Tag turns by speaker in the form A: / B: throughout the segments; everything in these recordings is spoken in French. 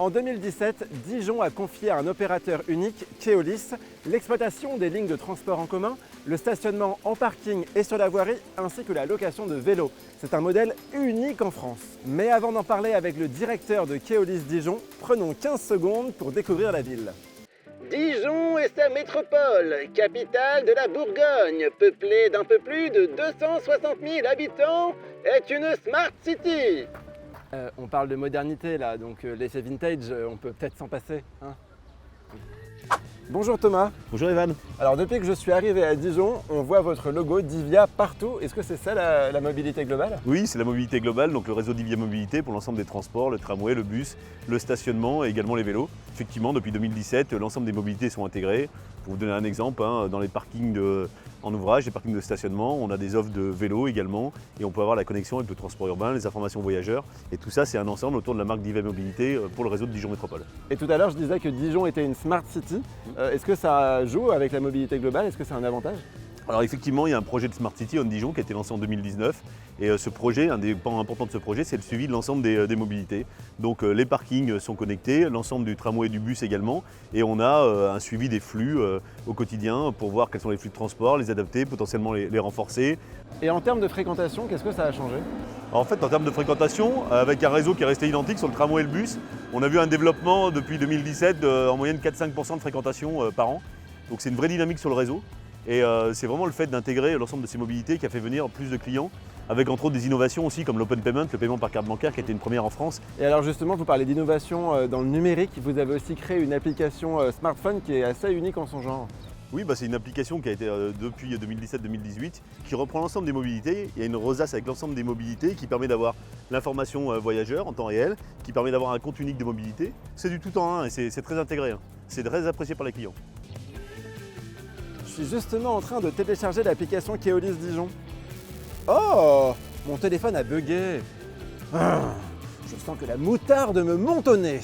A: En 2017, Dijon a confié à un opérateur unique, Keolis, l'exploitation des lignes de transport en commun, le stationnement en parking et sur la voirie, ainsi que la location de vélos. C'est un modèle unique en France. Mais avant d'en parler avec le directeur de Keolis Dijon, prenons 15 secondes pour découvrir la ville.
B: Dijon est sa métropole, capitale de la Bourgogne, peuplée d'un peu plus de 260 000 habitants, est une Smart City.
A: On parle de modernité là, donc l'effet vintage, on peut peut-être s'en passer. Hein. Bonjour Thomas.
C: Bonjour Evan.
A: Alors depuis que je suis arrivé à Dijon, on voit votre logo Divia partout. Est-ce que c'est ça la mobilité globale?
C: Oui, c'est la mobilité globale, donc le réseau Divia Mobilité pour l'ensemble des transports, le tramway, le bus, le stationnement et également les vélos. Effectivement, depuis 2017, l'ensemble des mobilités sont intégrées. Pour vous donner un exemple, dans les parkings en ouvrage, les parkings de stationnement, on a des offres de vélos également et on peut avoir la connexion avec le transport urbain, les informations voyageurs. Et tout ça, c'est un ensemble autour de la marque Divia Mobilité pour le réseau de Dijon Métropole.
A: Et tout à l'heure, je disais que Dijon était une Smart City. Est-ce que ça joue avec la mobilité globale? Est-ce que c'est un avantage?
C: Alors effectivement, il y a un projet de Smart City on Dijon qui a été lancé en 2019 et ce projet, un des pans importants de ce projet, c'est le suivi de l'ensemble des mobilités. Donc les parkings sont connectés, l'ensemble du tramway et du bus également et on a un suivi des flux au quotidien pour voir quels sont les flux de transport, les adapter, potentiellement les renforcer.
A: Et en termes de fréquentation, qu'est-ce que ça a changé?
C: En fait, en termes de fréquentation, avec un réseau qui est resté identique sur le tramway et le bus, on a vu un développement depuis 2017 en moyenne 4-5% de fréquentation par an. Donc c'est une vraie dynamique sur le réseau. Et c'est vraiment le fait d'intégrer l'ensemble de ces mobilités qui a fait venir plus de clients, avec entre autres des innovations aussi comme l'open payment, le paiement par carte bancaire qui a été une première en France.
A: Et alors justement, vous parlez d'innovation dans le numérique, vous avez aussi créé une application smartphone qui est assez unique en son genre.
C: Oui, c'est une application qui a été depuis 2017-2018 qui reprend l'ensemble des mobilités. Il y a une rosace avec l'ensemble des mobilités qui permet d'avoir l'information voyageur en temps réel, qui permet d'avoir un compte unique de mobilité. C'est du tout en un et c'est très intégré. C'est très apprécié par les clients.
A: Je suis justement en train de télécharger l'application Keolis Dijon. Oh, mon téléphone a bugué. Je sens que la moutarde me monte au nez.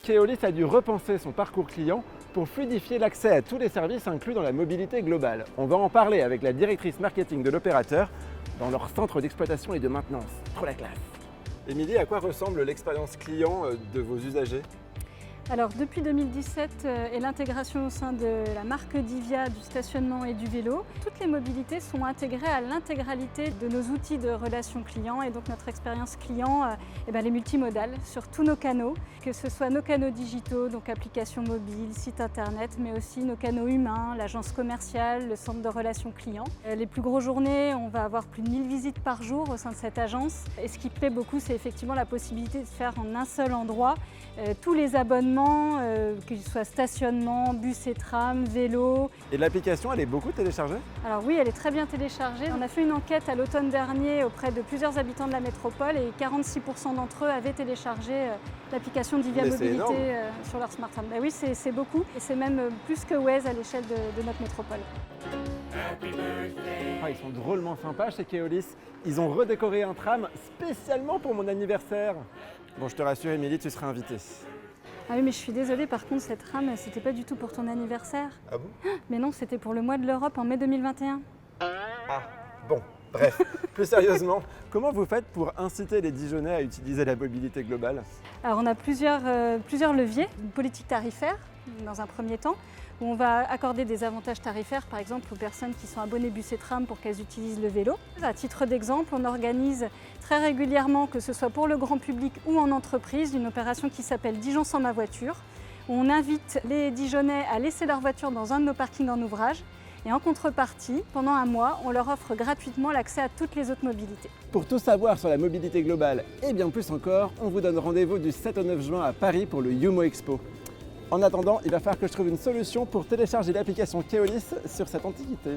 A: Keolis a dû repenser son parcours client pour fluidifier l'accès à tous les services inclus dans la mobilité globale. On va en parler avec la directrice marketing de l'opérateur dans leur centre d'exploitation et de maintenance. Trop la classe. Émilie, à quoi ressemble l'expérience client de vos usagers ?
D: Alors depuis 2017 et l'intégration au sein de la marque Divia du stationnement et du vélo, toutes les mobilités sont intégrées à l'intégralité de nos outils de relation client et donc notre expérience client elle est multimodale sur tous nos canaux, que ce soit nos canaux digitaux, donc applications mobiles, site internet, mais aussi nos canaux humains, l'agence commerciale, le centre de relations clients. Les plus grosses journées, on va avoir plus de 1000 visites par jour au sein de cette agence et ce qui plaît beaucoup, c'est effectivement la possibilité de faire en un seul endroit tous les abonnements, qu'ils soient stationnement, bus et tram, vélo.
A: Et l'application, elle est beaucoup téléchargée?
D: Alors oui, elle est très bien téléchargée. On a fait une enquête à l'automne dernier auprès de plusieurs habitants de la métropole et 46% d'entre eux avaient téléchargé l'application Divia Mobilité sur leur smartphone. Ben oui, c'est beaucoup et c'est même plus que Waze à l'échelle de notre métropole.
A: Ils sont drôlement sympas chez Keolis. Ils ont redécoré un tram spécialement pour mon anniversaire. Bon, je te rassure, Émilie, tu seras invitée.
D: Ah oui, mais je suis désolée, par contre, cette rame, c'était pas du tout pour ton anniversaire.
A: Ah bon?
D: Mais non, c'était pour le mois de l'Europe en mai 2021.
A: Ah, bon, bref. Plus sérieusement, comment vous faites pour inciter les Dijonnais à utiliser la mobilité globale?
D: Alors, on a plusieurs leviers. Une politique tarifaire, dans un premier temps, où on va accorder des avantages tarifaires, par exemple, aux personnes qui sont abonnées bus et tram pour qu'elles utilisent le vélo. À titre d'exemple, on organise très régulièrement, que ce soit pour le grand public ou en entreprise, une opération qui s'appelle Dijon sans ma voiture, où on invite les Dijonnais à laisser leur voiture dans un de nos parkings en ouvrage. Et en contrepartie, pendant un mois, on leur offre gratuitement l'accès à toutes les autres mobilités.
A: Pour tout savoir sur la mobilité globale et bien plus encore, on vous donne rendez-vous du 7 au 9 juin à Paris pour le Youmo Expo. En attendant, il va falloir que je trouve une solution pour télécharger l'application Keolis sur cette antiquité.